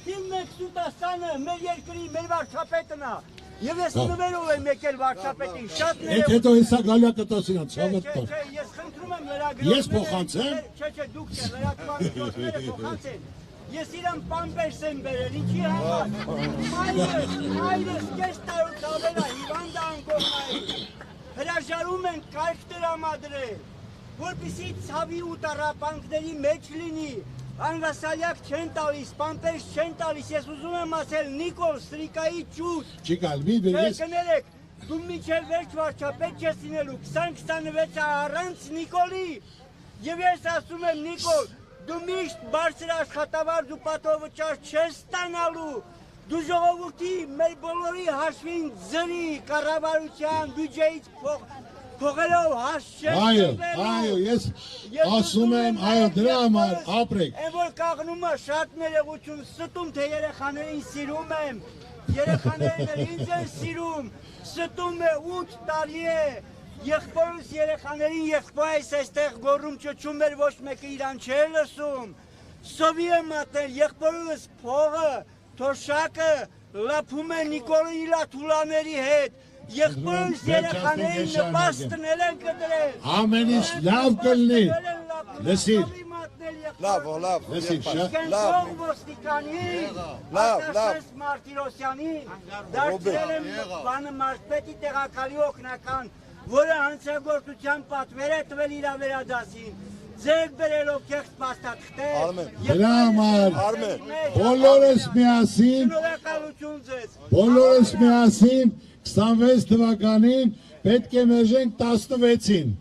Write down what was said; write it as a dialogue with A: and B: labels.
A: Ին մենք Սուտաստանը, մեր երկրի, մեր վարչապետն է։ Եվ ես նվերով եմ եկել վարչապետին, շատ
B: Այդ հետո հեսա գալյա կտասին անց, հավատ տար։
A: Ես խնդրում եմ լրագրողները։
B: Ես փոխանցեմ։
A: Չէ, դուք լրագրողները փոխանցեն։ Ես իրան պամպերս եմ բերել, ինչի համար։ Մայրս կես տարուց ավել է, հիվանդ անկողնայի։ Հրաժարում են կարգ տրամադրել, որպեսզի ցավի ու տառապանքների մեջ լինի։ Անվասալյակ չեն տալիս, պամպերս չեն տալիս, ես ուզում եմ ասել Նիկոլ Ստրիկայի ճուտ։
B: Չիկալ, մի բերես։
A: Կներեք, դու միջև վերջ վարչապետ չես լինելու, 20-26 առանց Նիկոլի։ Եվ ես ասում եմ Նիկոլ, դու միշտ բարձր աշխատավարձ ու պատվովճար չես ստանալու։ Դու ժողովրդի մեր բոլորի հաշվին ձրի, կառավարության, բյուջեից փողելով հաս չես
B: Այո, ես ասում եմ, այո, դրա համար ապրեք։
A: Են որ կաղնում է շատ ներողություն, ստում թե երեխաներին սիրում եմ, երեխաներն ինձ են սիրում, ստում է 8 տարի է, եղբորս երեխաներին եղբայրս այստեղ գոռում ճոճում էր, ոչ մեկը իրան չէր լսում, սովի եմ մատնել, եղբորս փողը, թոշակը, լափում է Նիկոլի լաթուլաների հետ, եղբորս երեխաներին նպաստնել են կտրել։
B: Ամեն ինչ լավ կլինի։ Լսիր։
C: Լավ,
B: լսիր, շատ
A: լավ։ Ոստիկանի, Արտաշես Մարտիրոսյանին, դարձրել եմ բանը մարզպետի տեղակալի օգնական, որը հանցագործության պատվեր է տվել իր վերադասին, ձեր բերելով կեղծ փաստաթղթեր։
B: Դրա համար բոլորս միասին,
A: շնորհակալություն ձեզ։
B: բոլորս միասին 26 թվականին պետք է մերժենք 16-ին։